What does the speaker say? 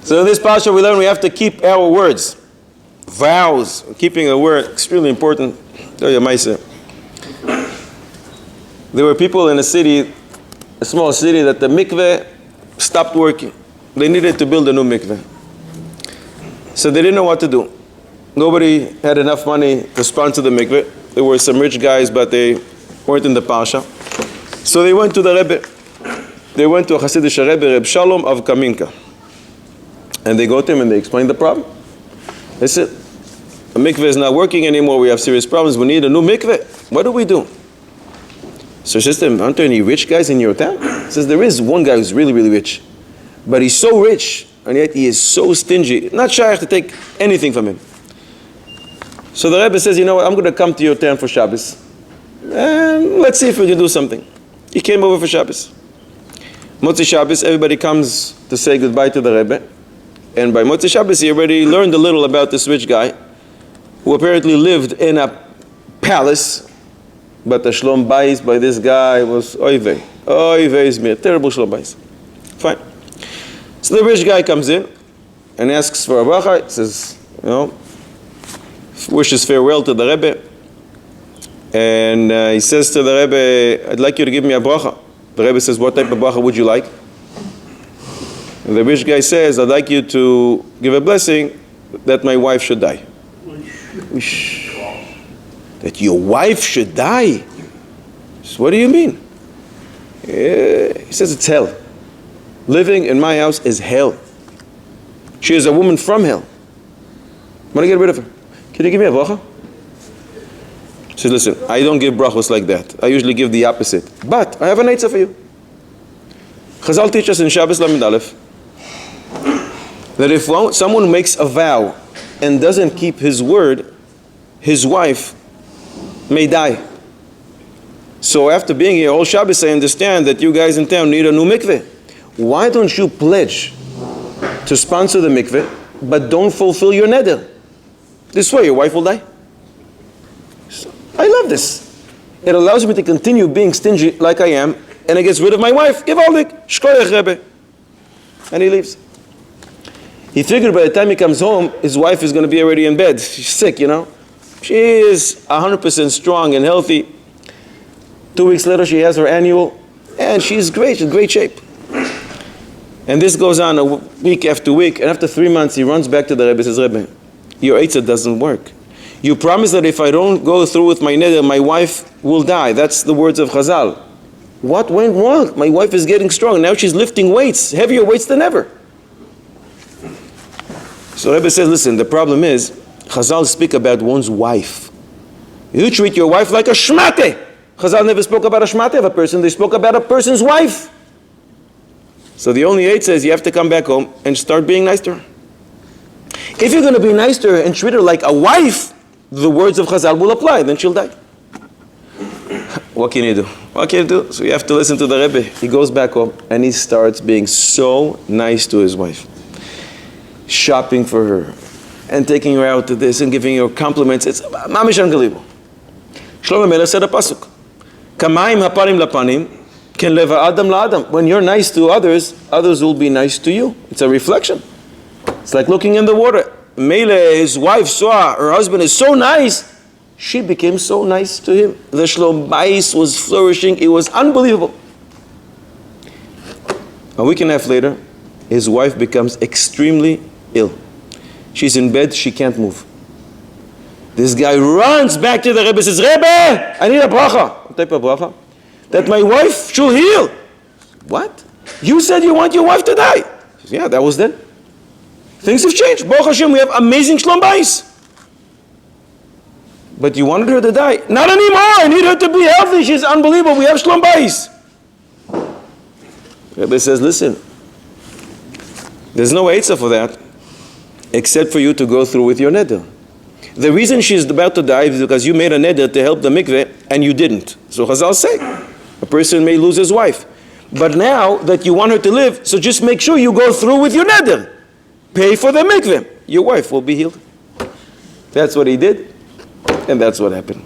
So in this parsha we learn we have to keep our words. Vows. Keeping a word, extremely important. Tell you Mayseh. There were people in a city, a small city, that the mikveh stopped working. They needed to build a new mikveh. So they didn't know what to do. Nobody had enough money to sponsor the mikveh. There were some rich guys, but they weren't in the parsha. So they went to the Rebbe. They went to a Hasidic Rebbe, Reb Shalom of Kaminka. And they go to him and they explain the problem. They said, the mikveh is not working anymore. We have serious problems. We need a new mikveh. What do we do? So she said, aren't there any rich guys in your town? He says, there is one guy who's really, really rich. But he's so rich, and yet he is so stingy. Not shy to take anything from him. So the Rebbe says, you know what, I'm going to come to your town for Shabbos. And let's see if we can do something. He came over for Shabbos. Motzei Shabbos, everybody comes to say goodbye to the Rebbe. And by Motzei Shabbos, he already learned a little about this rich guy, who apparently lived in a palace. But the Shlom Bayis by this guy was oivei. Oivei is mere. Terrible Shlom Bayis. Fine. So the rich guy comes in and asks for a bracha. He says, you know, wishes farewell to the Rebbe. And he says to the Rebbe, I'd like you to give me a bracha. The Rebbe says, what type of bracha would you like? And the rich guy says, I'd like you to give a blessing that my wife should die. That your wife should die? So what do you mean? He says it's hell. Living in my house is hell. She is a woman from hell. I want to get rid of her. Can you give me a bracha? He says, listen, I don't give brachos like that. I usually give the opposite. But I have an answer for you. Chazal teaches us in Shabbos Lamed Aleph that if someone makes a vow and doesn't keep his word, his wife may die. So after being here all Shabbos, I understand that you guys in town need a new mikveh. Why don't you pledge to sponsor the mikveh, but don't fulfill your neder? This way your wife will die. So, I love this. It allows me to continue being stingy like I am, and it gets rid of my wife. Givaldik, shkoyach Rebbe. And he leaves. He figured by the time he comes home, his wife is going to be already in bed. She's sick, you know. She is 100% strong and healthy. 2 weeks later, she has her annual, and she's great, in great shape. And this goes on a week after week, and after 3 months, he runs back to the Rebbe and says, Rebbe, your eitzah doesn't work. You promised that if I don't go through with my neder, my wife will die. That's the words of Chazal. What went wrong? My wife is getting strong. Now she's lifting weights, heavier weights than ever. So Rebbe says, listen, the problem is, Chazal speak about one's wife. You treat your wife like a Shmatta. Chazal never spoke about a Shmatta of a person. They spoke about a person's wife. So the only eight says you have to come back home and start being nice to her. If you're going to be nice to her and treat her like a wife, the words of Chazal will apply. Then she'll die. What can you do? What can you do? So you have to listen to the Rebbe. He goes back home and he starts being so nice to his wife. Shopping for her. And taking her out to this and giving her compliments. It's mamish unbelievable. Shlomo Melech said a pasuk. Kamayim hapanim lapanim ken leva adam la'adam. When you're nice to others, others will be nice to you. It's a reflection. It's like looking in the water. Mele, his wife saw her husband is so nice. She became so nice to him. The Shlom Bayis was flourishing. It was unbelievable. A week and a half later, his wife becomes extremely ill. She's in bed, she can't move. This guy runs back to the Rebbe and says, Rebbe, I need a bracha. What type of bracha? That my wife should heal. What? You said you want your wife to die. He says, yeah, that was then. Things have changed. Baruch Hashem, we have amazing Shlom Bayis. But you wanted her to die. Not anymore. I need her to be healthy. She's unbelievable. We have Shlom Bayis. Rebbe says, listen, there's no eitzah for that, except for you to go through with your neder. The reason she's about to die is because you made a neder to help the mikveh, and you didn't. So Chazal say, a person may lose his wife. But now that you want her to live, so just make sure you go through with your neder. Pay for the mikveh. Your wife will be healed. That's what he did, and that's what happened.